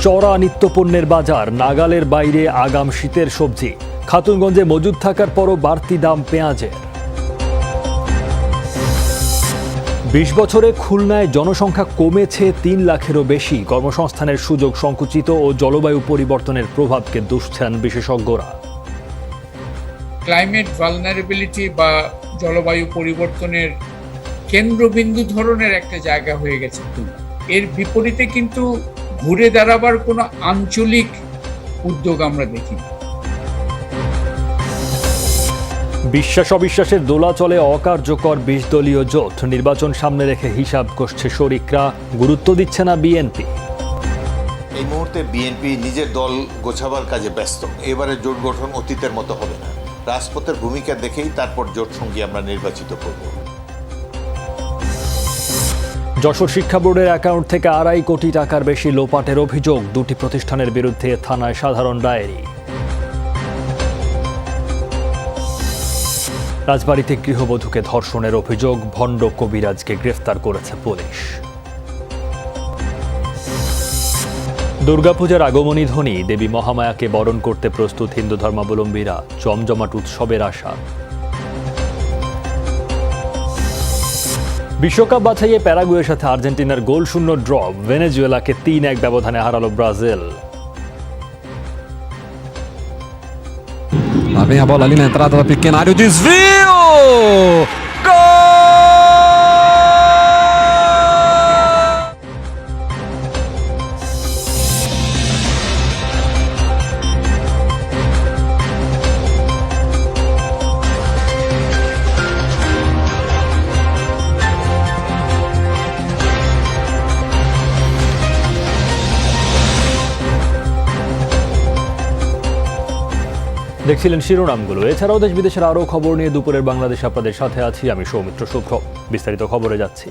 চড়া নিত্যপণ্যের বাজার, নাগালের বাইরে আগাম শীতের সবজি। খাতুনগঞ্জে মজুদ থাকার পরও বাড়তি দাম পেঁয়াজের। ২০ বছরে খুলনায় জনসংখ্যা কমেছে ৩ লাখেরও বেশি। কর্মসংস্থানের সুযোগ সংকুচিত ও জলবায়ু পরিবর্তনের প্রভাবকে দুষছেন বিশেষজ্ঞরা। ক্লাইমেট ভালনারেবিলিটি বা জলবায়ু পরিবর্তনের কেন্দ্রবিন্দু ধরনের একটা জায়গা হয়ে গেছে খুলনা। এর বিপরীতে কিন্তু ঘুরে দাঁড়াবার কোনো আঞ্চলিক উদ্যোগ আমরা দেখি না। বিশ্বাস অবিশ্বাসের দোলাচলে অকার্যকর ২০ দলীয় জোট। নির্বাচন সামনে রেখে হিসাব কষছে শরিকরা, গুরুত্ব দিচ্ছে না বিএনপি। এই মুহূর্তে বিএনপি নিজের দল গোছাবার কাজে ব্যস্ত। এবারে জোট গঠন অতীতের মতো হবে না। রাজপথের ভূমিকা দেখেই তারপর জোট সঙ্গী আমরা নির্বাচিত করব। যশোর শিক্ষা বোর্ডের অ্যাকাউন্ট থেকে ২.৫ কোটি টাকার বেশি লোপাটের অভিযোগ। ২টি প্রতিষ্ঠানের বিরুদ্ধে থানায় সাধারণ ডায়েরি। রাজবাড়ীতে গৃহবধূকে ধর্ষণের অভিযোগ, ভণ্ড কবিরাজকে গ্রেফতার করেছে পুলিশ। দুর্গাপূজার আগমনী ধ্বনি, দেবী মহামায়াকে বরণ করতে প্রস্তুত হিন্দু ধর্মাবলম্বীরা। জমজমাট উৎসবের আশা। বিশ্বকাপ বাছাইয়ে প্যারাগুয়ের সাথে আর্জেন্টিনার গোলশূন্য ড্র। ভেনেজুয়েলাকে ৩-১ ব্যবধানে হারালো Brazil. Lá vem a bola ali na entrada da pequena área, o desvio! Gol! দেখছিলেন শিরোনামগুলো। এছাড়াও দেশ বিদেশের আরও খবর নিয়ে দুপুরের বাংলাদেশ আপনাদের সাথে আছি আমি সৌমিত্র শুভ্র। বিস্তারিত খবরে যাচ্ছি।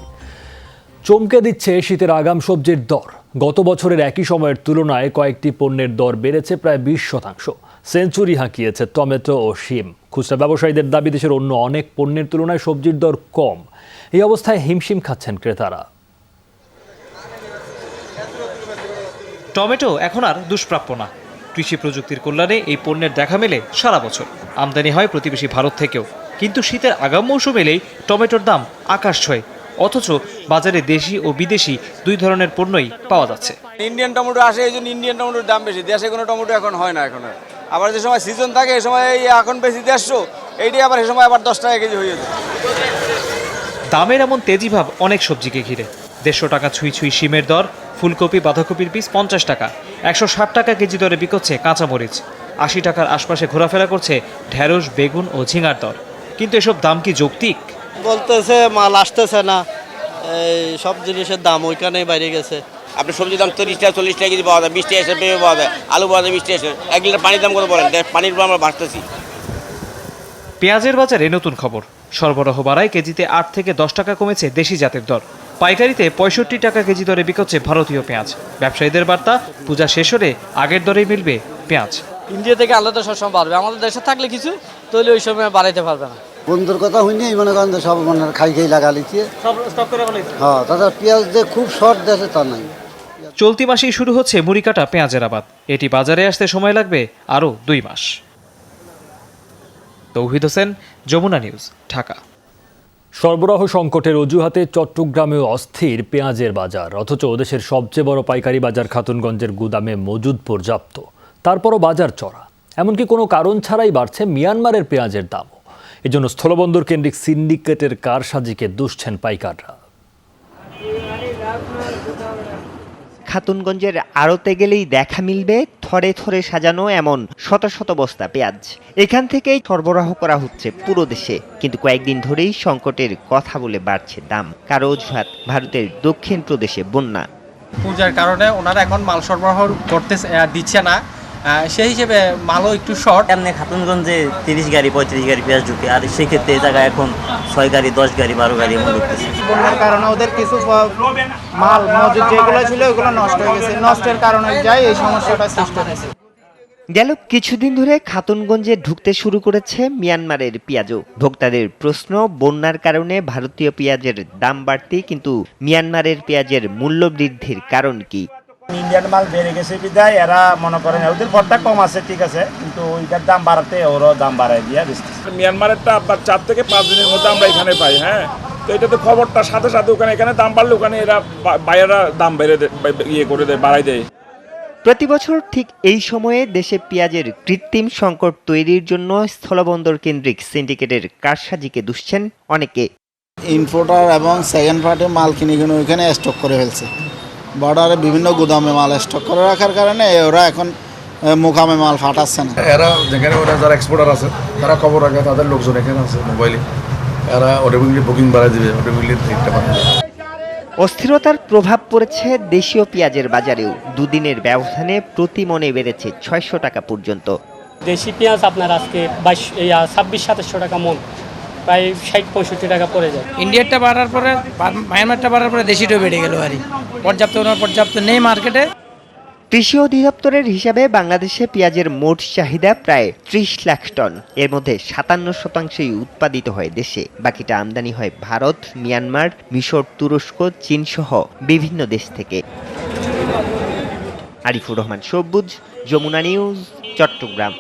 চমকে দিচ্ছে শীতের আগাম সবজির দর। গত বছরের একই সময়ের তুলনায় কয়েকটি পণ্যের দর বেড়েছে প্রায় 20%। সেঞ্চুরি হাঁকিয়েছে টমেটো ও শিম। খুচরা ব্যবসায়ীদের দাবি দেশের অন্য অনেক পণ্যের তুলনায় সবজির দর কম। এই অবস্থায় হিমশিম খাচ্ছেন ক্রেতারা। টমেটো এখন আর দুষ্প্রাপ্য না। কৃষি প্রযুক্তির কল্যাণে এই পণ্যের দেখা মেলে সারা বছর। আমদানি হয় প্রতিবেশী ভারত থেকেও। কিন্তু শীতের আগাম মৌসুম এলেই টমেটোর দাম আকাশ ছোঁয়। অথচ বাজারে দেশি ও বিদেশি দুই ধরনের পণ্যই পাওয়া যাচ্ছে। ইন্ডিয়ান টমেটো আসে, এই জন্য ইন্ডিয়ান টমেটোর দাম বেশি। দেশে কোনো টমেটো এখন হয় না। এখন আবার যে সময় সিজন থাকে এই সময় এখন বেশি 150, এইটাই আবার এই সময় আবার 10 টাকা কেজি হয়ে যায়। দামের এমন তেজিভাব অনেক সবজিকে ঘিরে। 150 টাকা ছুঁই ছুঁই শিমের দর। ফুলকপি বাঁধাকপির পিস 50 টাকা। 160 টাকা কেজি দরে বিকোচ্ছে কাঁচামরিচ। 80 টাকার আশপাশে ঘোরাফেরা করছে ঢেঁড়স, বেগুন ও ঝিঙার দর। কিন্তু এসব দাম কি যৌক্তিক? বলতেছে মাল আসতেছে না, এই সব জিনিসের দাম ওইখানেই বাইরে গেছে। আপনার সবজির দাম 30 টাকা 40 টাকা কেজি পাওয়া যায়, 20 টাকা এসে পেঁপে পাওয়া যায়, আলু পাওয়া যায় 20 টাকা এসে। 1 লিটার পানির দাম কত বলেন? পানির উপর আমরা বাড়তেছি। পেঁয়াজের বাজারে নতুন খবর। সরবরাহ বাড়ায় কেজিতে 8 থেকে 10 টাকা কমেছে দেশি জাতের দর। পাইকারিতে 65 টাকা কেজি দরে বিকোচ্ছে ভারতীয় পেঁয়াজ। ব্যবসায়ীদের বার্তা, পূজা শেষ হলে আগের দরেই মিলবে পেঁয়াজ। ইন্ডিয়া থেকে আলাদা সবসময় বাড়বে, আমাদের দেশে থাকলে কিছু তাহলে ওই সময় বাড়াইতে পারবে না। বন্ধুর কথা হইনি মনে করেন সব মানে খাই লাগা লিখছে সব স্টক করে ফেলেছে। হ্যাঁ, তাছাড়া পেঁয়াজ যে খুব শর্ট দেশে তা নাই। চলতি মাসেই শুরু হচ্ছে মুড়ি কাটা পেঁয়াজের আবাদ। এটি বাজারে আসতে সময় লাগবে আরও 2 মাস। তৌহিদ হোসেন, যমুনা নিউজ, ঢাকা। সরবরাহ সংকটের অজুহাতে চট্টগ্রামেও অস্থির পেঁয়াজের বাজার। অথচ দেশের সবচেয়ে বড় পাইকারি বাজার খাতুনগঞ্জের গুদামে মজুদ পর্যাপ্ত। তারপরও বাজার চড়া। এমনকি কোনো কারণ ছাড়াই বাড়ছে মিয়ানমারের পেঁয়াজের দামও। এজন্য স্থলবন্দর কেন্দ্রিক সিন্ডিকেটের কারসাজিকে দুষছেন পাইকাররা। খাতুনগঞ্জের আড়তে গেলেই দেখা মিলবে থরে থরে সাজানো এমন শত শত বস্তা পেঁয়াজ। এখান থেকেই সরবরাহ করা হচ্ছে পুরো দেশে। কিন্তু কয়েকদিন ধরেই সংকটের কথা বলে বাড়ছে দাম। কারো অজুহাত ভারতের দক্ষিণ প্রদেশে বন্যা। পূজার কারণে ওনারা এখন মাল সরবরাহ করতে দিচ্ছে না, সেই হিসেবে মালও একটু শর্ট। এমনি খাতুনগঞ্জে 30 গাড়ি 35 গাড়ি পেঁয়াজ ঢুকে, আর সেক্ষেত্রে এই জায়গায় এখন 6 গাড়ি 10 গাড়ি 12 গাড়ি এমন ঢুকতেছে। বন্যার কারণে ওদের কিছু মাল মজুদ যেগুলো ছিল ওগুলো নষ্ট হয়ে গেছে। নষ্টের কারণে যাই এই সমস্যাটা সৃষ্টি হয়েছে। গেল কিছুদিন ধরে খাতুনগঞ্জে ঢুকতে শুরু করেছে মিয়ানমারের পেঁয়াজও। ভোক্তাদের প্রশ্ন, বন্যার কারণে ভারতীয় পেঁয়াজের দাম বাড়তি, কিন্তু মিয়ানমারের পেঁয়াজের মূল্য বৃদ্ধির কারণ কি? ইন্ডিয়ান মাল বেড়ে গেছে বিদায় এরা মনে করেন ওদের ভরটা কম আছে ঠিক আছে, কিন্তু ওইটার দাম বাড়াতে ওরাও দাম বাড়ায় দিয়ে বেচতেছে। মিয়ানমারেরটা আপনার 4 থেকে 5 দিনের মধ্যে আমরা এখানে পাই। হ্যাঁ, তো এটা তো খবরটা সাথে সাথে এখানে দাম বাড়লে ওখানে এরা বাইরেরা দাম বাড়াই দেয়। প্রতি বছর ঠিক এই সময়ে দেশে পেঁয়াজের কৃত্রিম সংকট তৈরির জন্য স্থলবন্দর কেন্দ্রিক সিন্ডিকেটের কারসাজিকে দুষছেন অনেকে। ইম্পোর্টার এবং সেকেন্ড পার্টি মাল কিনে ওইখানে স্টক করে ফেলছে। বর্ডারে বিভিন্ন গুদামে মাল স্টক করে রাখার কারণে ওরা এখন মোকামে মাল ফাটাচ্ছে না। এরা যেখানে ওরা যারা এক্সপোর্টার আছে তারা খবর রাখে, তাদের লোকজন এখানে আছে মোবাইলে, এরা অটোমেটিকলি বুকিং বাড়ায় দিবে, অটোমেটিকলি দেখতে পাবে। অস্থিরতার প্রভাব পড়েছে দেশীয় পেঁয়াজের বাজারেও। দুদিনের ব্যবধানে প্রতি মনে বেড়েছে 600 টাকা পর্যন্ত। দেশি পেঁয়াজ আপনার আজকে 26-2700 টাকা মন, প্রায় 60-65 টাকা পড়ে যায়। ইন্ডিয়ারটা বাড়ার পরে মায়ানমারটা বাড়ার পরে দেশিটাও বেড়ে গেল আর পর্যাপ্ত নেই মার্কেটে। কৃষি অধিদপ্তরের হিসাবে বাংলাদেশে পেঁয়াজের মোট চাহিদা প্রায় 30 লাখ টন। এর মধ্যে 57% উৎপাদিত হয় দেশে, বাকিটা আমদানি হয় ভারত, মিয়ানমার, মিশর, তুরস্ক, চীন সহ বিভিন্ন দেশ থেকে। আরিফুর রহমান সবুজ, যমুনা নিউজ, চট্টগ্রাম।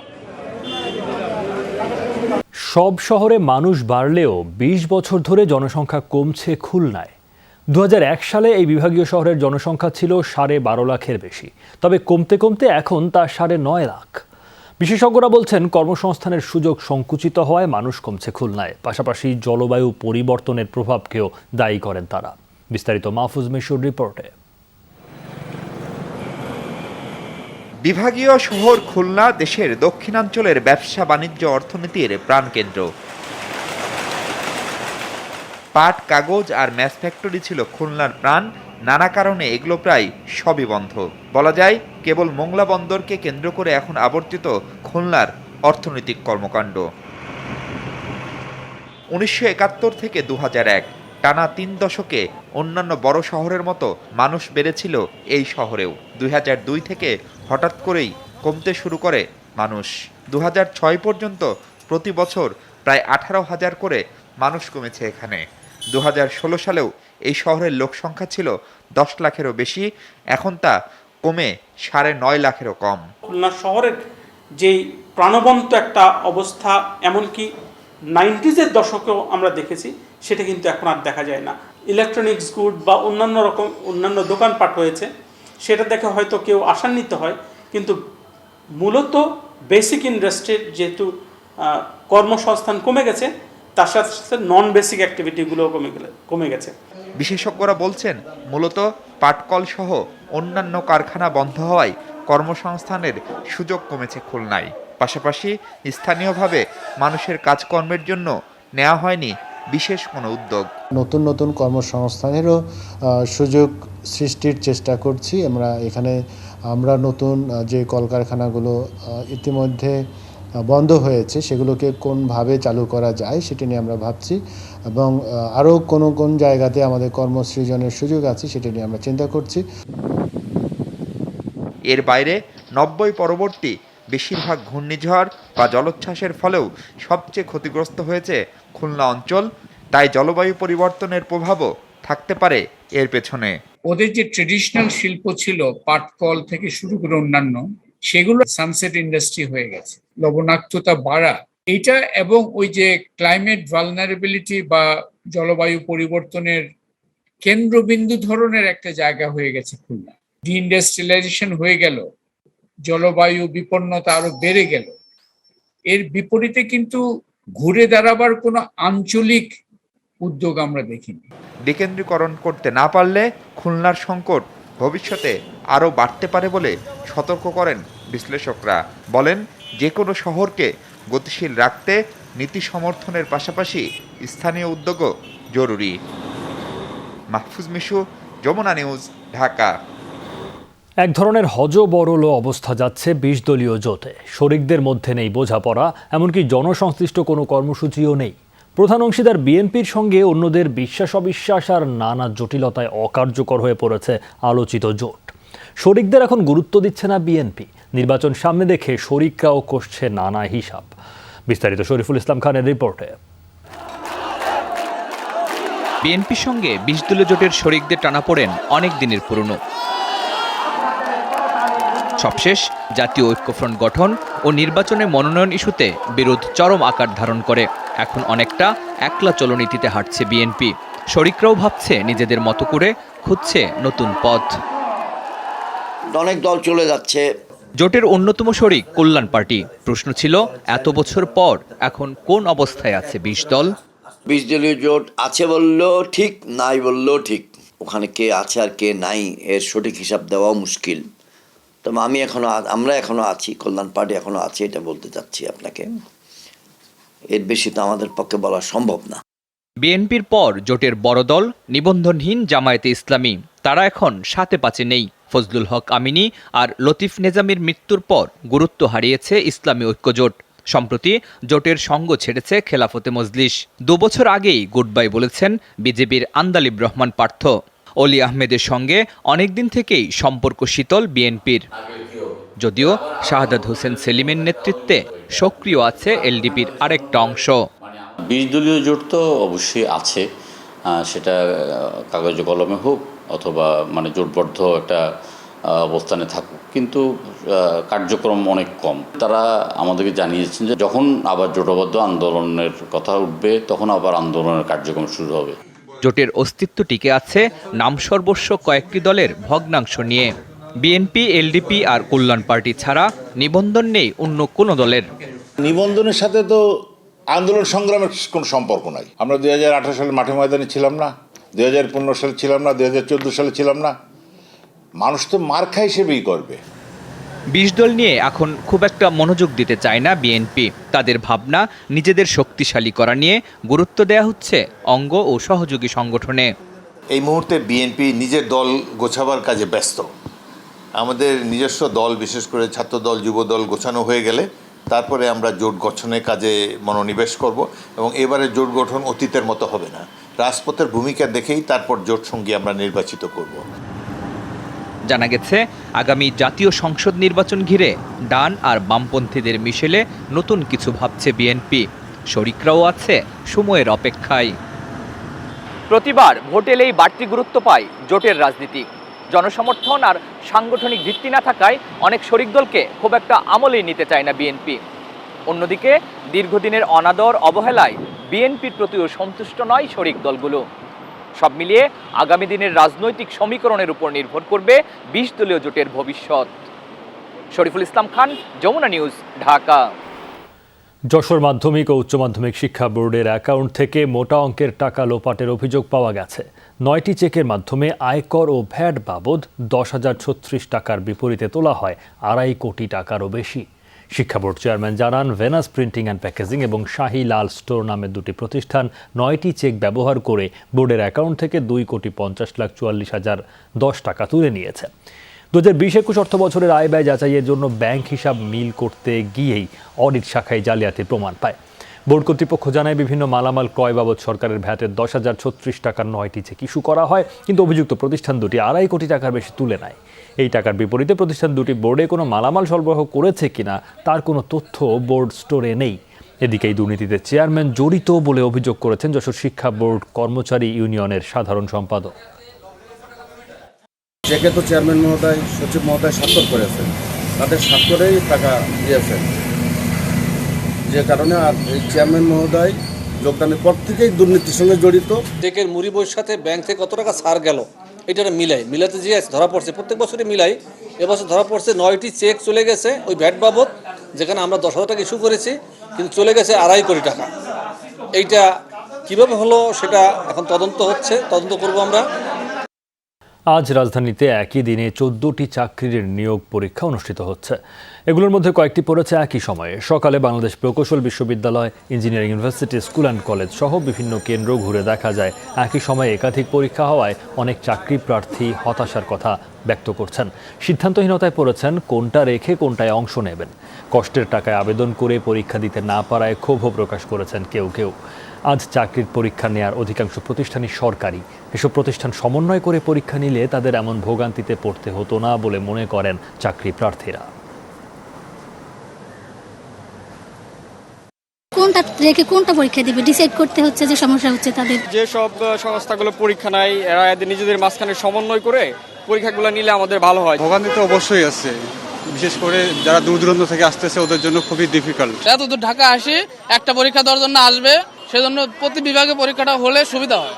সব শহরে মানুষ বাড়লেও 20 বছর ধরে জনসংখ্যা কমছে খুলনায়। 2001 সালে এই বিভাগীয় শহরের জনসংখ্যা ছিল 12.5 লাখের বেশি, তবে কমতে কমতে এখন তা 9.5 লাখ। বিশেষজ্ঞরা বলছেন কর্মসংস্থানের সুযোগ সংকুচিত হওয়ায় মানুষ কমছে খুলনায়। পাশাপাশি জলবায়ু পরিবর্তনের প্রভাবকেও দায়ী করেন তারা। বিস্তারিত মাহফুজ মিশুর রিপোর্টে। বিভাগীয় শহর খুলনা দেশের দক্ষিণাঞ্চলের ব্যবসা বাণিজ্য অর্থনীতির প্রাণকেন্দ্র। পাট, কাগজ আর ম্যাচ ফ্যাক্টরি ছিল খুলনার প্রাণ। নানা কারণে এগুলো প্রায় সবই বন্ধ। বলা যায় কেবল মোংলা বন্দরকে কেন্দ্র করে এখন আবর্তিত খুলনার অর্থনৈতিক কর্মকাণ্ড। 1971 থেকে 2001 টানা 3 দশকে অন্যান্য বড় শহরের মতো মানুষ বেড়েছিল এই শহরেও। 2002 থেকে হঠাৎ করেই কমতে শুরু করে মানুষ। 2006 পর্যন্ত প্রতি বছর প্রায় 18,000 করে মানুষ কমেছে এখানে। 2016 সালেও এই শহরের লোকসংখ্যা ছিল 10 লাখেরও বেশি, এখন তা কমে 9.5 লাখেরও কম। খুলনা শহরের যেই প্রাণবন্ত একটা অবস্থা, এমনকি 90s-এর দশকেও আমরা দেখেছি, সেটা কিন্তু এখন আর দেখা যায় না। ইলেকট্রনিক্স গুড বা অন্যান্য দোকানপাট হয়েছে, সেটা দেখে হয়তো কেউ আশান্বিত হয়, কিন্তু মূলত বেসিক ইন্ডাস্ট্রির যেহেতু কর্মসংস্থান কমে গেছে, তার সাথে সাথে নন বেসিক অ্যাক্টিভিটিগুলোও কমে গেছে। বিশেষজ্ঞরা বলছেন মূলত পাটকল সহ অন্যান্য কারখানা বন্ধ হওয়ায় কর্মসংস্থানের সুযোগ কমেছে খুলনায়। পাশাপাশি স্থানীয়ভাবে মানুষের কাজকর্মের জন্য নেওয়া হয়নি বিশেষ কোনো উদ্যোগ। নতুন নতুন কর্মসংস্থানেরও সুযোগ সৃষ্টির চেষ্টা করছি আমরা নতুন যে কলকারখানাগুলো ইতিমধ্যে বন্ধ হয়েছে সেগুলোকে কোনভাবে চালু করা যায় সেটা নিয়ে আমরা ভাবছি, এবং আরও কোন জায়গাতে আমাদের কর্মসৃজনের সুযোগ আছে সেটা নিয়ে আমরা চিন্তা করছি। এর বাইরে 90 পরবর্তী বেশিরভাগ ঘূর্ণিঝড় বা জলোচ্ছ্বাসের ফলেও সবচেয়ে ক্ষতিগ্রস্ত হয়েছে খুলনা অঞ্চল। তাই জলবায়ু পরিবর্তনের প্রভাবও থাকতে পারে এর পেছনে। ওদের যে ট্রেডিশনাল শিল্প ছিল, পাটকল থেকে শুরু করে অন্যান্য, সেগুলো সানসেট ইন্ডাস্ট্রি হয়ে গেছে। লবণাক্ততা বাড়া এইটা, এবং ওই যে ক্লাইমেট ভালনারেবিলিটি বা জলবায়ু পরিবর্তনের কেন্দ্রবিন্দু ধরনের একটা জায়গা হয়ে গেছে খুলনা। ডিইন্ডাস্ট্রিয়ালাইজেশন হয়ে গেল, জলবায়ু বিপন্নতা আরো বেড়ে গেল। এর বিপরীতে কিন্তু ঘুরে দাঁড়াবার কোনো আঞ্চলিক উদ্যোগ আমরা দেখিনি। বিকেন্দ্রীকরণ করতে না পারলে খুলনার সংকট ভবিষ্যতে আরও বাড়তে পারে বলে সতর্ক করেন বিশ্লেষকরা। বলেন যে কোনো শহরকে গতিশীল রাখতে নীতি সমর্থনের পাশাপাশি স্থানীয় উদ্যোগও জরুরি। মাহফুজ মিশু, যমুনা নিউজ, ঢাকা। এক ধরনের হযবরল অবস্থা যাচ্ছে 20 দলীয় জোটে। শরিকদের মধ্যে নেই বোঝাপড়া, এমনকি জনসংশ্লিষ্ট কোনো কর্মসূচিও নেই। প্রধান অংশীদার বিএনপির সঙ্গে অন্যদের বিশ্বাস অবিশ্বাস আর নানা জটিলতায় অকার্যকর হয়ে পড়েছে আলোচিত জোট। শরিকদের এখন গুরুত্ব দিচ্ছে না বিএনপি। নির্বাচন সামনে দেখে শরিকরাও কষছে নানা হিসাব। বিস্তারিত শরীফুল ইসলাম খানের রিপোর্টে। বিএনপির সঙ্গে 20 দলীয় জোটের শরিকদের টানাপোড়েন অনেক দিনের পুরনো। সবশেষ জাতীয় ঐক্যফ্রন্ট গঠন ও নির্বাচনে মনোনয়ন ইস্যুতে বিরোধ চরম আকার ধারণ করে। এখন অনেকটা একলা চলনীতিতে হাঁটছে বিএনপি। শরিকরাও ভাবছে নিজেদের মতো করে, খুঁজছে নতুন পথ। অনেক দল চলে যাচ্ছে। জোটের অন্যতম শরিক কল্যাণ পার্টি। প্রশ্ন ছিল, এত বছর পর এখন কোন অবস্থায় আছে 20 দল? 20 দলীয় জোট আছে বললেও ঠিক, নাই বললেও ঠিক। ওখানে কে আছে আর কে নাই এর সঠিক হিসাব দেওয়াও মুশকিল। তবে আমরা এখনো আছি, কল্যাণ পার্টি এখনো আছে, এটা বলতে চাচ্ছি আপনাকে। এর বেশি তো আমাদের পক্ষে বলা সম্ভব না। বিএনপির পর জোটের বড় দল নিবন্ধনহীন জামায়াতে ইসলামী। তারা এখন 7-5 নেই। ফজলুল হক আমিনী আর লতিফ নেজামির মৃত্যুর পর গুরুত্ব হারিয়েছে ইসলামী ঐক্যজোট। সম্প্রতি জোটের সঙ্গ ছেড়েছে খেলাফতে মজলিস। 2 বছর আগেই গুড বাই বলেছেন বিজেপির আন্দালিব রহমান পার্থ। অলি আহমেদের সঙ্গে অনেকদিন থেকেই সম্পর্ক শীতল বিএনপির, যদিও শাহাদাত হোসেন সেলিমের নেতৃত্বে সক্রিয় আছে এলডিপির আরেকটা অংশ। 20 দলীয় জোট তো অবশ্যই আছে, সেটা কাগজে কলমে হোক অথবা জোটবদ্ধ একটা অবস্থানে থাকুক, কিন্তু কার্যক্রম অনেক কম। তারা আমাদেরকে জানিয়েছেন যে যখন আবার জোটবদ্ধ আন্দোলনের কথা উঠবে তখন আবার আন্দোলনের কার্যক্রম শুরু হবে। জোটের অস্তিত্ব টিকে আছে নামসর্বস্ব কয়েকটি দলের ভগ্নাংশ নিয়ে। বিএনপি, এলডিপি আর কল্যাণ পার্টি ছাড়া নিবন্ধন নেই অন্য কোনো দলের। নিবন্ধনের সাথে তো আন্দোলন সংগ্রামের কোনো সম্পর্ক নাই। আমরা 2018 সালে মাঠে ময়দানে ছিলাম না, 2015 সালে ছিলাম না, 2014 সালে ছিলাম না। মানুষ তো মার্কা হিসেবেই করবে। 20 দল নিয়ে এখন খুব একটা মনোযোগ দিতে চায় না বিএনপি। তাদের ভাবনা নিজেদের শক্তিশালী করা নিয়ে গুরুত্ব দেয়া হচ্ছে অঙ্গ ও সহযোগী সংগঠনে। এই মুহূর্তে বিএনপি নিজের দল গোছাবার কাজে ব্যস্ত। আমাদের নিজস্ব দল, বিশেষ করে ছাত্র দল, যুব দল গোছানো হয়ে গেলে তারপরে আমরা জোট গঠনের কাজে মনোনিবেশ করব এবং এবারে জোট গঠন অতীতের মতো হবে না। রাজপথের ভূমিকা দেখেই তারপর জোট সঙ্গী আমরা নির্বাচিত করব। জানা গেছে, আগামী জাতীয় সংসদ নির্বাচন ঘিরে ডান আর বামপন্থীদের মিশেলে নতুন কিছু ভাবছে বিএনপি। শরিকরাও আছে সময়ের অপেক্ষায়। প্রতিবার ভোট এলেই বাড়তি গুরুত্ব পায় জোটের রাজনীতি। জনসমর্থন আর সাংগঠনিক ভিত্তি না থাকায় অনেক শরিক দলকে খুব একটা আমলেই নিতে চায় না বিএনপি। অন্যদিকে দীর্ঘদিনের অনাদর, অবহেলায় বিএনপির প্রতিও সন্তুষ্ট নয় শরিক দলগুলো। সব মিলিয়ে আগামী দিনের রাজনৈতিক সমীকরণের উপর নির্ভর করবে 20 দলীয় জোটের ভবিষ্যৎ। শরীফুল ইসলাম খান, যমুনা নিউজ, ঢাকা। যশোর মাধ্যমিক ও উচ্চ মাধ্যমিক শিক্ষা বোর্ডের অ্যাকাউন্ট থেকে মোটা অঙ্কের টাকা লোপাটের অভিযোগ পাওয়া গেছে। 9টি চেকের মাধ্যমে আয়কর ও ভ্যাট বাবদ 10,036 টাকার বিপরীতে তোলা হয় 2.5 কোটি টাকারও বেশি। শিক্ষা বোর্ড চেয়ারম্যান জানান, ভেনাস প্রিন্টিং অ্যান্ড প্যাকেজিং এবং শাহী লাল স্টোর নামের দুটি প্রতিষ্ঠান 9টি চেক ব্যবহার করে বোর্ডের অ্যাকাউন্ট থেকে 2,50,44,010 টাকা তুলে নিয়েছে। 2020-21 অর্থ বছরের আয় ব্যয় যাচাইয়ের জন্য ব্যাংক হিসাব মিল করতে গিয়েই অডিট শাখায় জালিয়াতির প্রমাণ পায়। বোর্ড কর্তৃপক্ষ জানায়, বিভিন্ন মালামাল ক্রয় বাবদ সরকারের ভ্যাটের 10,036 টাকার 9টি চেক ইস্যু করা হয়, কিন্তু অভিযুক্ত প্রতিষ্ঠান দুটি 2.5 কোটি টাকার বেশি তুলে নেয়। এই টাকার বিপরীতে প্রতিষ্ঠান দুটি বোর্ডে কোনো মালামাল সরবরাহ করেছে কিনা তার কোনো তথ্য বোর্ড স্টোরে নেই। এদিকে এই দুর্নীতিতে চেয়ারম্যান জড়িত বলে অভিযোগ করেছেন যশোর শিক্ষা বোর্ড কর্মচারী ইউনিয়নের সাধারণ সম্পাদক। চেকে তো চেয়ারম্যান মহোদয়, সচিব মহোদয় স্বাক্ষর করেছেন, তাদের স্বাক্ষরেই টাকা দিয়েছেন, যে কারণে আর এই চেয়ারম্যান মহোদয় যোগদানের পর থেকেই দুর্নীতির সঙ্গে জড়িত। চেকের মুড়ি বইয়ের সাথে ব্যাংক থেকে কত টাকা ছাড় গেল এটা মিলাতে যে ধরা পড়ছে, প্রত্যেক বছরই মিলাই। এবছর ধরা পড়ছে 9টি চেক চলে গেছে ওই ভ্যাট বাবদ, যেখানে আমরা 10,000 টাকা ইস্যু করেছি, কিন্তু চলে গেছে 2.5 কোটি টাকা। এইটা কিভাবে হলো সেটা এখন তদন্ত হচ্ছে, তদন্ত করব আমরা। আজ রাজধানীতে একই দিনে 14টি চাকরির নিয়োগ পরীক্ষা অনুষ্ঠিত হচ্ছে। এগুলোর মধ্যে কয়েকটি পড়েছে একই সময়ে। সকালে বাংলাদেশ প্রকৌশল বিশ্ববিদ্যালয়, engineering university, school and college সহ বিভিন্ন কেন্দ্র ঘুরে দেখা যায় একই সময়ে একাধিক পরীক্ষা হওয়ায় অনেক চাকরি প্রার্থী হতাশার কথা ব্যক্ত করছেন। সিদ্ধান্তহীনতায় পড়েছেন কোনটা রেখে কোনটায় অংশ নেবেন। কষ্টের টাকায় আবেদন করে পরীক্ষা দিতে না পারায় ক্ষোভও প্রকাশ করেছেন কেউ কেউ। আজ চাকরির পরীক্ষা নেয়ার অধিকাংশ প্রতিষ্ঠানই সরকারি। এসব প্রতিষ্ঠান সমন্বয় করে পরীক্ষা নিলে তাদের এমন ভোগান্তিতে পড়তে হতো না বলে মনে করেন চাকরি প্রার্থীরা। কোনটা রেখে কোনটা পরীক্ষা দিবে ডিসাইড করতে হচ্ছে, যে সমস্যা হচ্ছে তাদের। যে সব সংস্থাগুলো পরীক্ষা নেয় এরা নিজেদের মাঝখানে সমন্বয় করে পরীক্ষাগুলো নিলে আমাদের ভালো হয়। ভোগান্তি তো অবশ্যই আছে, বিশেষ করে যারা দূর দূরান্ত থেকে আসতেছে ওদের জন্য খুবই ডিফিকাল্ট। এত দূর ঢাকা আসে একটা পরীক্ষা দেওয়ার জন্য আসবে, সেজন্য প্রতি বিভাগে পরীক্ষাটা হলে সুবিধা হয়।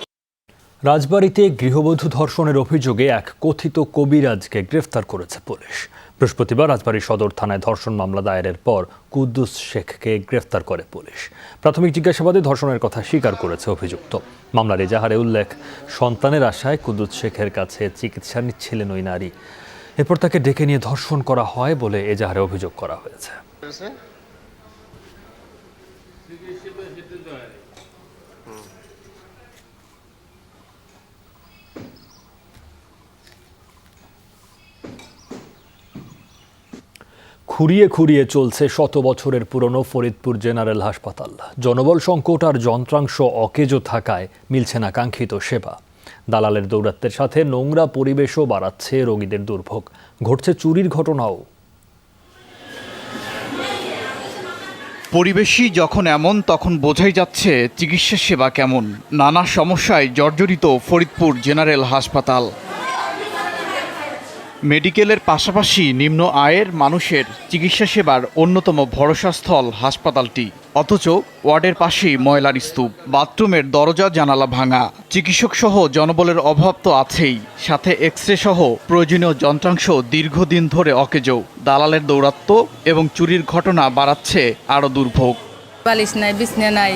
রাজবাড়ীতে গৃহবধূ ধর্ষণের অভিযোগে এক কথিত কবিরাজকে গ্রেফতার করেছে পুলিশ। বৃহস্পতিবার রাজবাড়ী সদর থানায় ধর্ষণ মামলা দায়েরের পর কুদ্দুস শেখকে গ্রেফতার করে পুলিশ। প্রাথমিক জিজ্ঞাসাবাদে ধর্ষণের কথা স্বীকার করেছে অভিযুক্ত। মামলার এজাহারে উল্লেখ, সন্তানের আশায় কুদ্দুস শেখের কাছে চিকিৎসা নিচ্ছিলেন ওই নারী। এরপর তাকে ডেকে নিয়ে ধর্ষণ করা হয় বলে এজাহারে অভিযোগ করা হয়েছে। খুঁড়িয়ে খুঁড়িয়ে চলছে শত বছরের পুরনো ফরিদপুর জেনারেল হাসপাতাল। জনবল সংকট আর যন্ত্রাংশ অকেজো থাকায় মিলছে না কাঙ্ক্ষিত সেবা। দালালের দৌরাত্ম্যের সাথে নোংরা পরিবেশও বাড়াচ্ছে রোগীদের দুর্ভোগ। ঘটছে চুরির ঘটনাও। পরিবেশই যখন এমন, তখন বোঝাই যাচ্ছে চিকিৎসা সেবা কেমন। নানা সমস্যায় জর্জরিত ফরিদপুর জেনারেল হাসপাতাল। মেডিকেলের পাশাপাশি নিম্ন আয়ের মানুষের চিকিৎসা সেবার অন্যতম ভরসাস্থল হাসপাতালটি। অথচ ওয়ার্ডের পাশেই ময়লার স্তূপ, বাথরুমের দরজা জানালা ভাঙা। চিকিৎসক সহ জনবলের অভাব তো আছেই, সাথে এক্সরে সহ প্রয়োজনীয় যন্ত্রাংশ দীর্ঘদিন ধরে অকেজো। দালালের দৌরাত্ম্য এবং চুরির ঘটনা বাড়াচ্ছে আরও দুর্ভোগ। বালিশ নাই, বিছনা নাই,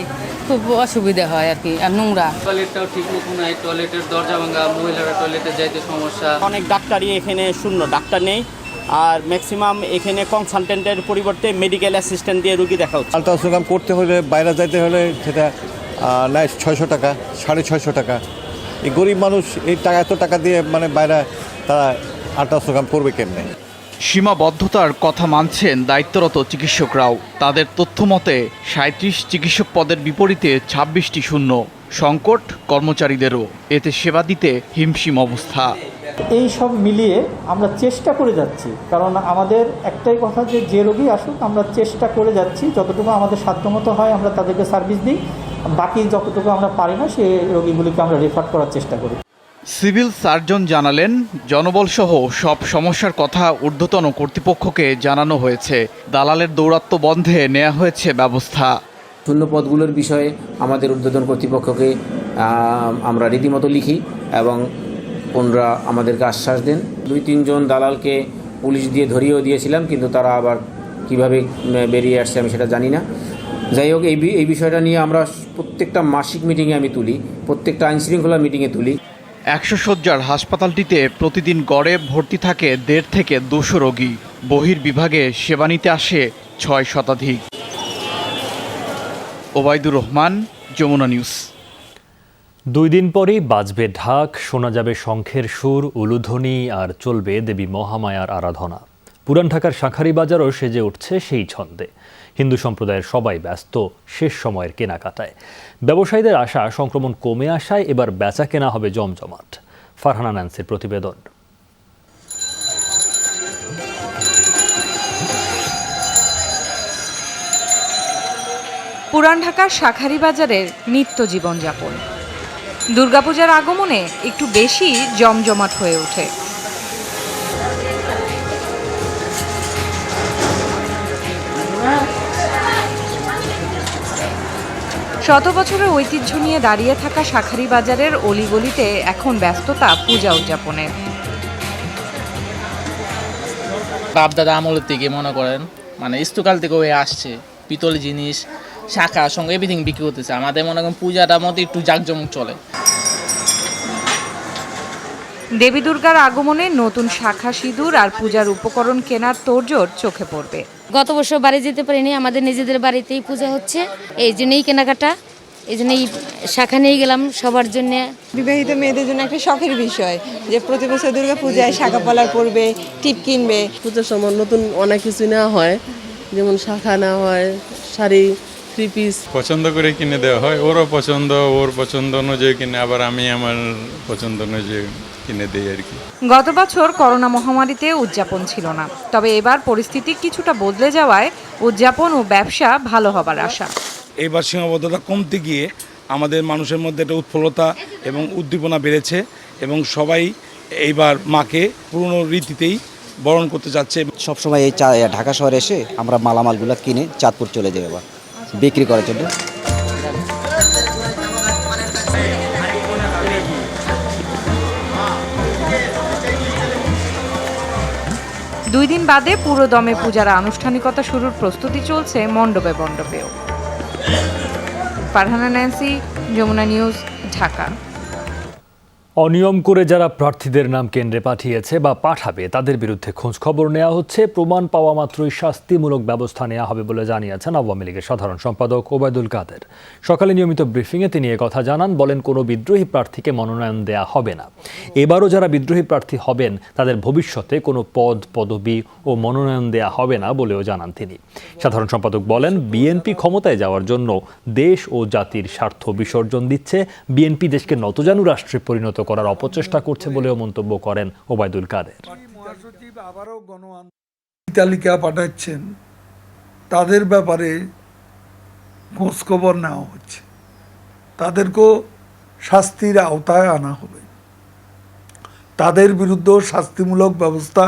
খুব অসুবিধা হয় আর কি। আর নোংরা, টয়লেটটাও ঠিক মতো নাই, টয়লেটের দরজা ভাঙা, মহিলারা টয়লেটে যাইতে সমস্যা। অনেক ডাক্তারই এখানে শূন্য, ডাক্তার নেই। আর ম্যাক্সিমাম এখানে কনসালটেন্টের পরিবর্তে মেডিকেল অ্যাসিস্ট্যান্ট দিয়ে রুগী দেখা হচ্ছে। আলট্রাসাউন্ড করতে হলে বাইরে যাইতে হলে সেটা নেয় 600 টাকা, 650 টাকা। এই গরিব মানুষ এই টাকা, এত টাকা দিয়ে বাইরে তারা আলট্রাসাউন্ড করবে কেমনে? সীমাবদ্ধতার কথা মানছেন দায়িত্বরত চিকিৎসকরাও। তাদের তথ্য মতে 37 চিকিৎসক পদের বিপরীতে 26টি শূন্য। সংকট কর্মচারীদেরও, এতে সেবা দিতে হিমশিম অবস্থা। এই সব মিলিয়ে আমরা চেষ্টা করে যাচ্ছি, কারণ আমাদের একটাই কথা যে রোগী আসুক আমরা চেষ্টা করে যাচ্ছি, যতটুকু আমাদের সাধ্যমতো হয় আমরা তাদেরকে সার্ভিস দিই, বাকি যতটুকু আমরা পারি না সেই রোগীগুলিকে আমরা রেফার করার চেষ্টা করি। সিভিল সার্জন জানালেন, জনবলসহ সব সমস্যার কথা ঊর্ধ্বতন কর্তৃপক্ষকে জানানো হয়েছে। দালালের দৌরাত্ম্য বন্ধে নেওয়া হয়েছে ব্যবস্থা। শূন্য পদগুলোর বিষয়ে আমাদের ঊর্ধ্বতন কর্তৃপক্ষকে আমরা রীতিমতো লিখি এবং ওনারা আমাদেরকে আশ্বাস দেন। 2-3 জন দালালকে পুলিশ দিয়ে ধরিয়েও দিয়েছিলাম, কিন্তু তারা আবার কিভাবে বেরিয়ে আসছে আমি সেটা জানি না। যাই হোক, এই বিষয়টা নিয়ে আমরা প্রত্যেকটা মাসিক মিটিংয়ে আমি তুলি, প্রত্যেকটা আইনশৃঙ্খলা মিটিংয়ে তুলি। 100 শয্যার হাসপাতালটিতে প্রতিদিন গড়ে ভর্তি থাকে 1.5 থেকে 200 রোগী। বহির্বিভাগে সেবা নিতে আসে 6 শতাধিক। ওবায়দুর রহমান, যমুনা নিউজ। 2 দিন পরেই বাজবে ঢাক, শোনা যাবে শঙ্খের সুর, উলুধ্বনি আর চলবে দেবী মহামায়ার আরাধনা। পুরান ঢাকার শাঁখারীবাজারও সেজে উঠছে সেই ছন্দে। হিন্দু সম্প্রদায়ের সবাই ব্যস্ত শেষ সময়ের কেনাকাটায়। ব্যবসায়ীদের আশা সংক্রমণ কমে আসায় এবার বেচা কেনা হবে জমজমাট। ফারহানা ন্যান্সির প্রতিবেদন। পুরান ঢাকার শাঁখারীবাজারের নিত্য জীবনযাপন দুর্গাপূজার আগমনে একটু বেশি জমজমাট হয়ে ওঠে। শত বছরের ঐতিহ্য নিয়ে দাঁড়িয়ে থাকা শাঁখারীবাজারের অলিগলিতে এখন ব্যস্ততা পূজা উদযাপনের। বাপদাদা আমলের থেকে মনে করেন স্থকাল থেকে হয়ে আসছে, পিতল জিনিস, শাখা সঙ্গে এভরিথিং বিক্রি করতেছে। আমাদের মনে করেন পূজাটার মধ্যে একটু জাঁকজমক চলে। দেবী দুর্গার আগমনে নতুন শাখা, সিঁদুর আর পূজার উপকরণ কেনার তোড়জোড় চোখে পড়বে। গত বছর বাড়ি যেতে পারিনি, আমাদের নিজেদের বাড়িতেই পূজা হচ্ছে, এই জন্যই কেনাকাটা, এই জন্যই শাখা নিয়ে গেলাম সবার জন্য। বিবাহিত মেয়েদের জন্য একটা শখের বিষয় যে প্রতি বছর দুর্গা পূজায় শাখা পলা করবে, টিপ কিনবে। পূজার সময় নতুন অনেক কিছু নেওয়া হয়, যেমন শাখা নেওয়া হয়, শাড়ি, 3 পিস পছন্দ করে কিনে দেওয়া হয়। ওর পছন্দ অনুযায়ী কিনে, আবার আমি আমার পছন্দ অনুযায়ী কিনে দিই আর কি। গত বছর করোনা মহামারীতে উদযাপন ছিল না, তবে এবার পরিস্থিতি কিছুটা বদলে যাওয়ায় উদযাপন ও ব্যবসা ভালো হবার আশা। এবার সীমাবদ্ধতা কমতে গিয়ে আমাদের মানুষের মধ্যে একটা উৎফুল্লতা এবং উদ্দীপনা বেড়েছে এবং সবাই এইবার মাকে পুরনো রীতিতেই বরণ করতে চাচ্ছে। সবসময় এই ঢাকা শহরে এসে আমরা মালামালগুলো কিনে চাঁদপুর চলে যাই আবার বিক্রি করার জন্য। দুই দিন বাদে পুরো দমে পূজার আনুষ্ঠানিকতা শুরুর প্রস্তুতি চলছে মণ্ডপে মণ্ডপেও। Farhana Nancy, Jamuna news, Dhaka. অনিয়ম করে যারা প্রার্থীদের নাম কেন্দ্রে পাঠিয়েছে বা পাঠাবে তাদের বিরুদ্ধে খোঁজ খবর নেওয়া হচ্ছে। প্রমাণ পাওয়া মাত্রই শাস্তিমূলক ব্যবস্থা নেওয়া হবে বলে জানিয়েছেন আওয়ামী লীগের সাধারণ সম্পাদক ওবায়দুল কাদের। সকালে নিয়মিত ব্রিফিংয়ে তিনি কথা জানান, বলেন কোনো বিদ্রোহী প্রার্থীকে মনোনয়ন দেয়া হবে না। এবারও যারা বিদ্রোহী প্রার্থী হবেন তাদের ভবিষ্যতে কোনো পদ পদবি ও মনোনয়ন দেয়া হবে না বলেও জানান তিনি। সাধারণ সম্পাদক বলেন, বিএনপি ক্ষমতায় যাওয়ার জন্য দেশ ও জাতির স্বার্থ বিসর্জন দিচ্ছে। বিএনপি দেশকে নতজানু রাষ্ট্রে পরিণত করার অপচেষ্টা করছে বলেও মন্তব্য করেন ওবায়দুল কাদের। তালিকা পাঠাচ্ছেন, তাদের ব্যাপারে খোঁজ খবর নেওয়া হচ্ছে, তাদেরকেও শাস্তির আওতায় আনা হবে, তাদের বিরুদ্ধেও শাস্তিমূলক ব্যবস্থা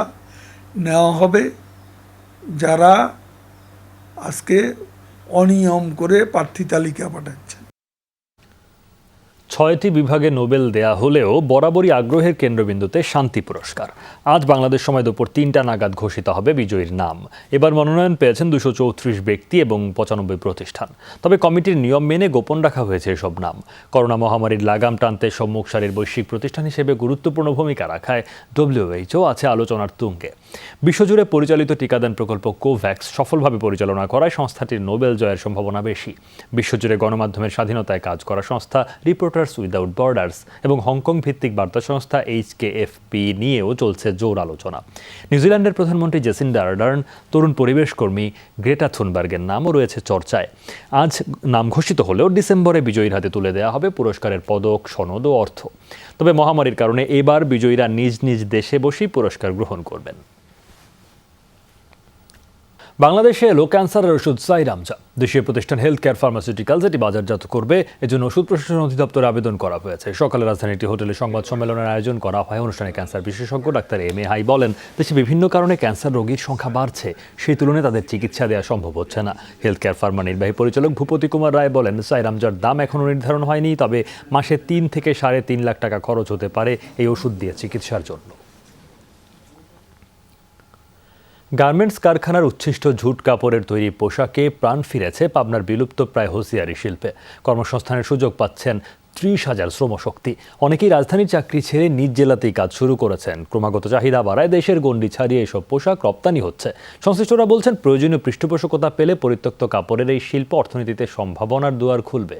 নেওয়া হবে যারা আজকে অনিয়ম করে প্রার্থী তালিকা পাঠাচ্ছেন। ৬টি বিভাগে নোবেল দেয়া হলেও বরাবরই আগ্রহের কেন্দ্রবিন্দুতে শান্তি পুরস্কার। আজ বাংলাদেশ সময় দুপুর ৩টা নাগাদ ঘোষিত হবে বিজয়ীর নাম। এবার মনোনয়ন পেয়েছেন ২৩৪ ব্যক্তি এবং ৯৫ প্রতিষ্ঠান। তবে কমিটির নিয়ম মেনে গোপন রাখা হয়েছে এসব নাম। করোনা মহামারীর লাগাম টানতে সম্মুখ সারির বৈশ্বিক প্রতিষ্ঠান হিসেবে গুরুত্বপূর্ণ ভূমিকা রাখায় WHO আছে আলোচনার তুঙ্গে। বিশ্বজুড়ে পরিচালিত টিকাদান প্রকল্প কোভ্যাক্স সফলভাবে পরিচালনা করায় সংস্থাটির নোবেল জয়ের সম্ভাবনা বেশি। বিশ্বজুড়ে গণমাধ্যমের স্বাধীনতায় কাজ করা সংস্থা রিপোর্টার্স উইদাউট বর্ডার্স এবং হংকং ভিত্তিক বার্তা সংস্থা HKFP নিয়েও চলছে জোর আলোচনা। নিউজিল্যান্ডের প্রধানমন্ত্রী জেসিন্ডা আর্ডার্ন, তরুণ পরিবেশ কর্মী গ্রেটা থুনবার্গের নামও রয়েছে চর্চায়। আজ নাম ঘোষিত হলেও ডিসেম্বরে বিজয়ীর হাতে তুলে দেওয়া হবে পুরস্কারের পদক, সনদ ও অর্থ। তবে মহামারীর কারণে এবার বিজয়ীরা নিজ নিজ দেশে বসেই পুরস্কার গ্রহণ করবেন। বাংলাদেশে এলো ক্যান্সারের ওষুধ সাইরামজা। দেশীয় প্রতিষ্ঠান হেলথ কেয়ার ফার্মাসিউটিক্যালস এটি বাজারজাত করবে, এজন্য ওষুধ প্রশাসন অধিদপ্তরে আবেদন করা হয়েছে। সকালে রাজধানীর একটি হোটেলে সংবাদ সম্মেলনের আয়োজন করা হয়। অনুষ্ঠানে ক্যান্সার বিশেষজ্ঞ ডাক্তার এম এ হাই বলেন, দেশে বিভিন্ন কারণে ক্যান্সার রোগীর সংখ্যা বাড়ছে, সেই তুলনায় তাদের চিকিৎসা দেওয়া সম্ভব হচ্ছে না। হেলথ কেয়ার ফার্মা নির্বাহী পরিচালক ভূপতি কুমার রায় বলেন, সাইরামজার দাম এখনও নির্ধারণ হয়নি, তবে মাসে ৩ থেকে ৩.৫ লাখ টাকা খরচ হতে পারে এই ওষুধ দিয়ে চিকিৎসার জন্য। গার্মেন্টস কারখানার উচ্ছিষ্ট ঝুট কাপড়ের তৈরি পোশাকে প্রাণ ফিরেছে পাবনার বিলুপ্ত প্রায় হোসিয়ারি শিল্পে। কর্মসংস্থানের সুযোগ পাচ্ছেন ৩০,০০০ শ্রমশক্তি। অনেকেই রাজধানীর চাকরি ছেড়ে নিজ জেলাতেই কাজ শুরু করেছেন। ক্রমাগত চাহিদা বাড়ায় দেশের গণ্ডি ছাড়িয়ে এসব পোশাক রপ্তানি হচ্ছে। সংশ্লিষ্টরা বলছেন, প্রয়োজনীয় পৃষ্ঠপোষকতা পেলে পরিত্যক্ত কাপড়ের এই শিল্প অর্থনীতিতে সম্ভাবনার দুয়ার খুলবে।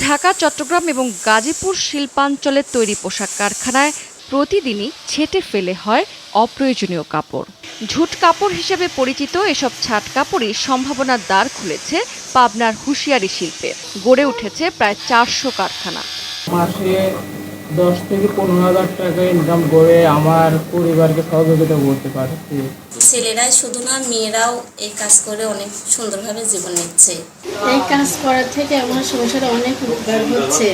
ঢাকা, চট্টগ্রাম এবং গাজীপুর শিল্পাঞ্চলের তৈরি পোশাক কারখানায় প্রতিদিনই ছেঁটে ফেলে হয় অপ্রয়োজনীয় কাপড়। ঝুট কাপড় হিসেবে পরিচিত এসব ছাট কাপড়ই সম্ভাবনার দ্বার খুলেছে পাবনার হুঁশিয়ারি শিল্পে। গড়ে উঠেছে প্রায় ৪০০ কারখানা। মাসে ১০ থেকে ১৫,০০০ টাকা ইনকাম করে আমার পরিবারকে সহযোগিতা করতে পারছি। ছেলেরাই শুধু না, মেয়েরাও এই কাজ করে অনেক সুন্দরভাবে জীবন নিচ্ছে। এই কাজ করার থেকে আমার সংসারে অনেক উপকার হচ্ছে।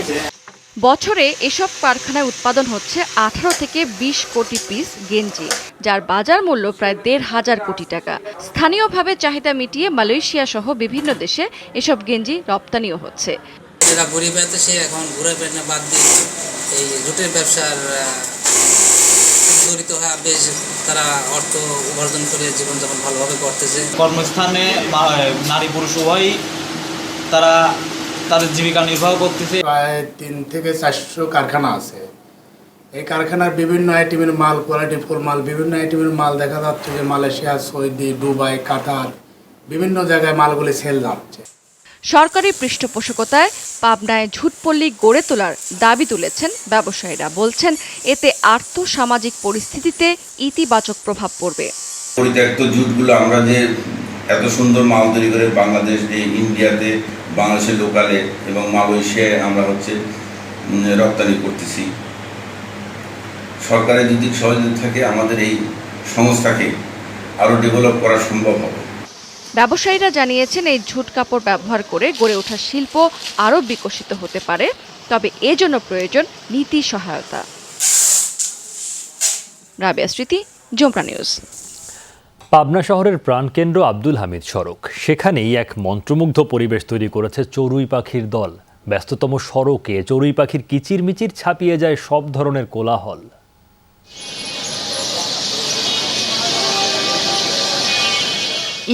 বছরে এসব কারখানায় উৎপাদন হচ্ছে ১৮ থেকে ২০ কোটি পিস গেঞ্জি, যার বাজার মূল্য প্রায় ১৫০০ কোটি টাকা। স্থানীয়ভাবে চাহিদা মিটিয়ে মালয়েশিয়া সহ বিভিন্ন দেশে এসব গেঞ্জি রপ্তানিও হচ্ছে। যারা গরিব আছে সে এখন ঘুরে বেড়ানো বাদ দিয়ে এই জুটের ব্যবসার জড়িত হয়ে বেশ তারা অর্থ উপার্জন করে জীবনযাপন ভালোভাবে করতেছে। কর্মস্থানে নারী পুরুষ উভয়ই তারা তাদের জীবিকা নির্বাহ করতেছে। প্রায় ৩ থেকে ৪০০ কারখানা আছে। এই কারখানার বিভিন্ন আইটেমের মাল, কোয়ালিটি ফুল মাল, বিভিন্ন আইটেমের মাল দেখা যাচ্ছে যে মালয়েশিয়া, সৌদি, দুবাই, কাতার বিভিন্ন জায়গায় মালগুলি সেল যাচ্ছে। সরকারি পৃষ্ঠপোষকতায় পাবনায় ঝুটপল্লী গড়ে তোলার দাবি তুলেছেন ব্যবসায়ীরা। বলছেন, এতে আর্থসামাজিক পরিস্থিতিতে ইতিবাচক প্রভাব পড়বে। পরিত্যক্ত জুটগুলো আমরা যে এত সুন্দর মাল তৈরি করে বাংলাদেশ, ইন্ডিয়াতে, বাংলাদেশের লোকালে এবং মালয়েশিয়ায় আমরা রপ্তানি করতেছি। সরকারের যদি সহযোগিতা থাকে আমাদের এই সংস্থাকে আরও ডেভেলপ করা সম্ভব হবে। ব্যবসায়ীরা জানিয়েছেন, এই ঝুট কাপড় ব্যবহার করে গড়ে ওঠা শিল্প আরও বিকশিত হতে পারে। তবে এজন্য প্রয়োজন নীতি সহায়তা। রাবেয়া স্মৃতি, যমুনা নিউজ। পাবনা শহরের প্রাণকেন্দ্র আব্দুল হামিদ সড়ক, সেখানেই এক মন্ত্রমুগ্ধ পরিবেশ তৈরি করেছে চড়ুই পাখির দল। ব্যস্ততম সড়কে চড়ুই পাখির কিচিরমিচির ছাপিয়ে যায় সব ধরনের কোলাহল।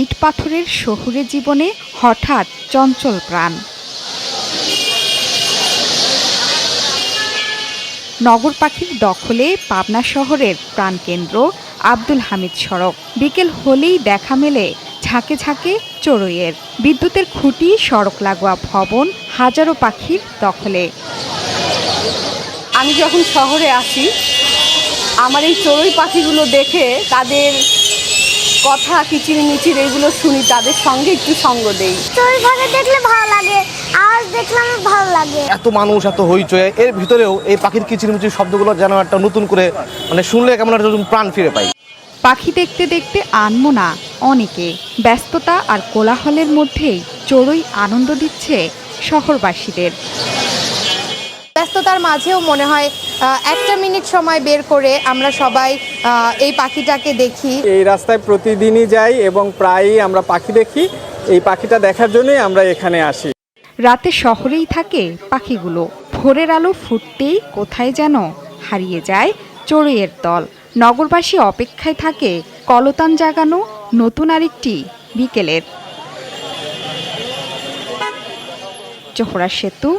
ইট পাথরের শহুরে জীবনে হঠাৎ চঞ্চল প্রাণ। নগর পাখির দখলে পাবনা শহরের প্রাণকেন্দ্র আব্দুল হামিদ সড়ক। বিকেল হলেই দেখা মেলে ঝাঁকে ঝাঁকে চড়ুইয়ের। বিদ্যুতের খুঁটি, সড়ক লাগোয়া ভবন, হাজারো পাখির দখলে। আমি যখন শহরে আসি, আমার এই চড়ুই পাখিগুলো দেখে তাদের কথা, কিচিরমিচির এগুলো শুনি, তাদের সঙ্গে একটু সঙ্গ দেই। চড়ুই পাখি দেখলে ভালো লাগে, আওয়াজ দেখলে আমার ভালো লাগে। এত মানুষ, এত হইচই, এর ভিতরেও এই পাখির কিচিরমিচির শব্দগুলো যেন একটা নতুন করে শুনলে কেমন একটা প্রাণ ফিরে পাই। পাখি দেখতে দেখতে আনমনা অনেকে। ব্যস্ততা আর কোলাহলের মধ্যেই চড়ুই আনন্দ দিচ্ছে শহরবাসীদের। ব্যস্ততার মাঝেও মনে হয় একটা মিনিট সময় বের করে আমরা সবাই এই পাখিটাকে দেখি। এই রাস্তায় প্রতিদিনই যাই এবং প্রায়ই আমরা পাখি দেখি। এই পাখিটা দেখার জন্যই আমরা এখানে আসি। রাতে শহরেই থাকে পাখিগুলো। ভোরের আলো ফুটতেই কোথায় যেন হারিয়ে যায় চড়ুইয়ের দল। নগরবাসী অপেক্ষায় থাকে কলতান জাগানো নতুন আরেকটি বিকেলের। জোহরা সেতু,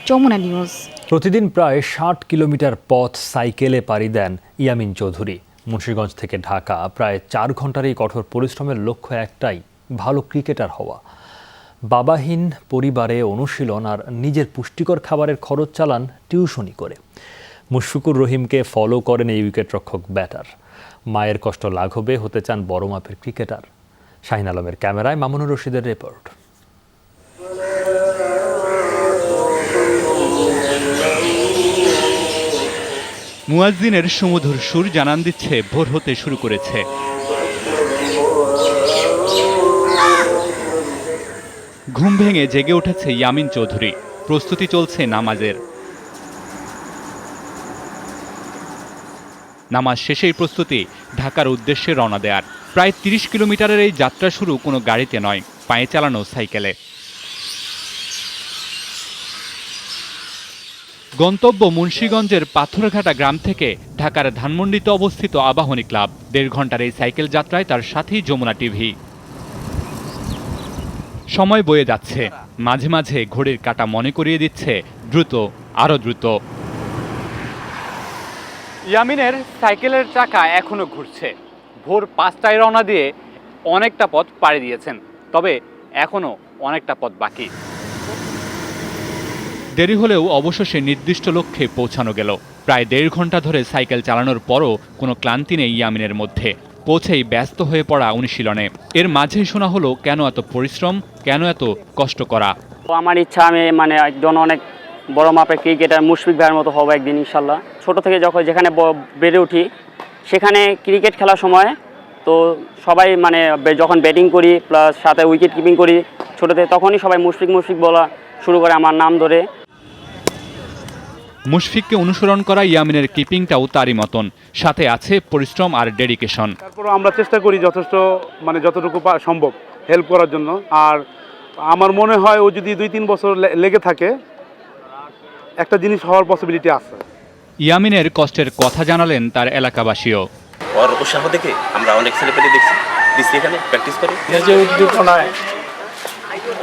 যমুনা নিউজ। প্রতিদিন প্রায় 60 কিলোমিটার পথ সাইকেলে পাড়ি দেন ইয়ামিন চৌধুরী। মুন্সিগঞ্জ থেকে ঢাকা প্রায় 4 ঘন্টার এই কঠোর পরিশ্রমের লক্ষ্য একটাই, ভালো ক্রিকেটার হওয়া। বাবাহীন পরিবারে অনুশীলন আর নিজের পুষ্টিকর খাবারের খরচ চালান টিউশনি করে। মুশফিকুর রহিমকে ফলো করেন এই উইকেটরক্ষক ব্যাটার। মায়ের কষ্ট লাঘবে হতে চান বড় মাপের ক্রিকেটার। শাহিন আলমের ক্যামেরায় মামুনুর রশিদের রিপোর্ট। মুয়াজ্জিনের সুমধুর সুর জানান দিচ্ছে ভোর হতে শুরু করেছে। ঘুম ভেঙে জেগে উঠেছে ইয়ামিন চৌধুরী। প্রস্তুতি চলছে নামাজের। নামাজ শেষেই প্রস্তুতি ঢাকার উদ্দেশ্যে রওনা দেয়ার। প্রায় 30 কিলোমিটারের এই যাত্রা শুরু কোনো গাড়িতে নয়, পায়ে চালানো সাইকেলে। গন্তব্য মুন্সিগঞ্জের পাথরঘাটা গ্রাম থেকে ঢাকার ধানমন্ডিতে অবস্থিত আবাহনী ক্লাব। 1.5 ঘন্টার এই সাইকেল যাত্রায় তার সাথেই যমুনা টিভি। সময় বয়ে যাচ্ছে, মাঝে মাঝে ঘড়ির কাঁটা মনে করিয়ে দিচ্ছে দ্রুত, আরো দ্রুত। ইয়ামিনের সাইকেলের চাকা এখনো ঘুরছে। ভোর 5টায় রওনা দিয়ে অনেকটা পথ পাড়ি দিয়েছেন, তবে এখনো অনেকটা পথ বাকি। দেরি হলেও অবশেষে নির্দিষ্ট লক্ষ্যে পৌঁছানো গেল। প্রায় 1.5 ঘন্টা ধরে সাইকেল চালানোর পরও কোনো ক্লান্তি নেই ইয়ামিনের মধ্যে। পৌঁছেই ব্যস্ত হয়ে পড়া অনুশীলনে। এর মাঝেই শোনা হলো কেন এত পরিশ্রম, কেন এত কষ্ট করা। আমার ইচ্ছা আমি একজন অনেক বড় মাপের ক্রিকেটার, মুশফিক ভাইয়ের মতো হবো একদিন ইনশাল্লাহ। ছোট থেকে যেখানে বেড়ে উঠি, সেখানে ক্রিকেট খেলার সময় তো সবাই যখন ব্যাটিং করি প্লাস সাথে উইকেট কিপিং করি ছোটতে, তখনই সবাই মুশফিক মুশফিক বলা শুরু করে আমার নাম ধরে। মুশফিককে অনুসরণ করা ইয়ামিনের কিপিংটাও তারই মতন, সাথে আছে পরিশ্রম আর ডেডিকেশন। তারপর আমরা চেষ্টা করি যথেষ্ট যতটুকু সম্ভব হেল্প করার জন্য। আর আমার মনে হয় ও যদি 2-3 বছর লেগে থাকে, একটা জিনিস হওয়ার পসিবিলিটি আছে। ইয়ামিনের কষ্টের কথা জানালেন তার এলাকাবাসীও। ওর উৎসাহ দেখে আমরা অনেক ছেলেপেলে দেখছি এখানে প্র্যাকটিস করে। নিজের উদ্দীপনায়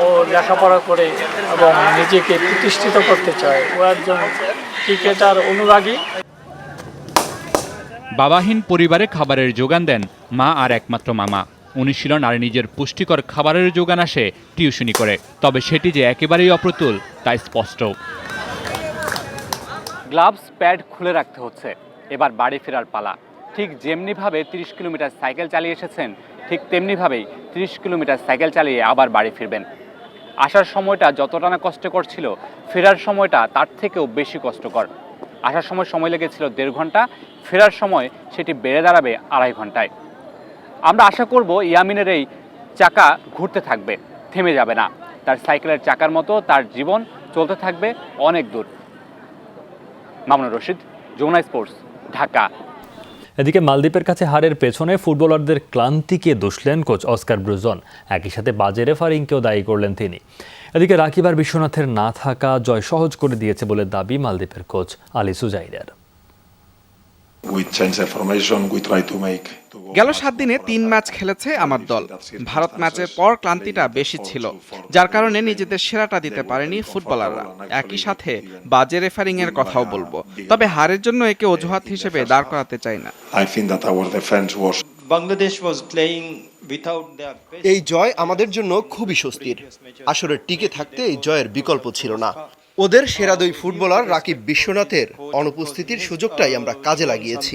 ও লেখাপড়া করে এবং নিজেকে প্রতিষ্ঠিত করতে চায়। ও একজন ক্রিকেটার অনুরাগী। বাবাহীন পরিবারে খাবারের যোগান দেন মা আর একমাত্র মামা। অনুশীলন আর নিজের পুষ্টিকর খাবারের যোগান আসে টিউশনি করে, তবে সেটি যে একেবারেই অপ্রতুল তা স্পষ্ট। গ্লাভস প্যাড খুলে রাখতে হচ্ছে। এবার বাড়ি ফেরার পালা। ঠিক যেমনিভাবে 30 কিলোমিটার সাইকেল চালিয়ে এসেছেন, ঠিক তেমনিভাবেই 30 কিলোমিটার সাইকেল চালিয়ে আবার বাড়ি ফিরবেন। আসার সময়টা যতটা না কষ্টকর ছিল, ফেরার সময়টা তার থেকেও বেশি কষ্টকর। আসার সময় লেগেছিল 1.5 ঘন্টা, ফেরার সময় সেটি বেড়ে দাঁড়াবে 2.5 ঘন্টায়। আমরা আশা করব ইয়ামিনের এই চাকা ঘুরতে থাকবে, থেমে যাবে না। তার সাইকেলের চাকার মতো তার জীবন চলতে থাকবে অনেক দূর। মামুনুর রশিদ, যমুনা স্পোর্টস, ঢাকা। এদিকে মালদ্বীপের কাছে হারের পেছনে ফুটবলারদের ক্লান্তিকে দোষলেন কোচ অস্কার ব্রুজন। একই সাথে বাজে রেফারিংকেও দায়ী করলেন তিনি। এদিকে রাকিব আর বিশ্বনাথের না থাকা জয় সহজ করে দিয়েছে বলে দাবি মালদ্বীপের কোচ আলী সুজাইরের। গেল 7 দিনে 3 ম্যাচ খেলেছে আমার দল। ভারত ম্যাচের পর ক্লান্তিটা বেশি ছিল, যার কারণে নিজেদের সেরাটা দিতে পারেনি ফুটবলাররা। একই সাথে বাজে রেফারিং এর কথাও বলবো, তবে হারের জন্য একে অজুহাত হিসেবে দাঁড় করাতে চাই না। এই জয় আমাদের জন্য খুবই স্বস্তির। আসলে টিকে থাকতে এই জয়ের বিকল্প ছিল না। ওদের সেরা 2 ফুটবলার রাকিব বিশ্বনাথের অনুপস্থিতির সুযোগটাই আমরা কাজে লাগিয়েছি।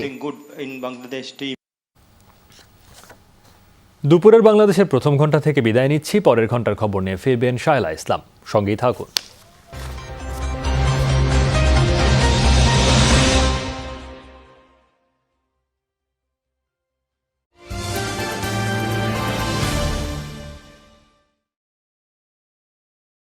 দুপুরের বাংলাদেশের প্রথম ঘন্টা থেকে বিদায় নিচ্ছি। পরের ঘন্টার খবর নিয়ে ফিরবেন শায়লা ইসলাম। সঙ্গেই থাকুন।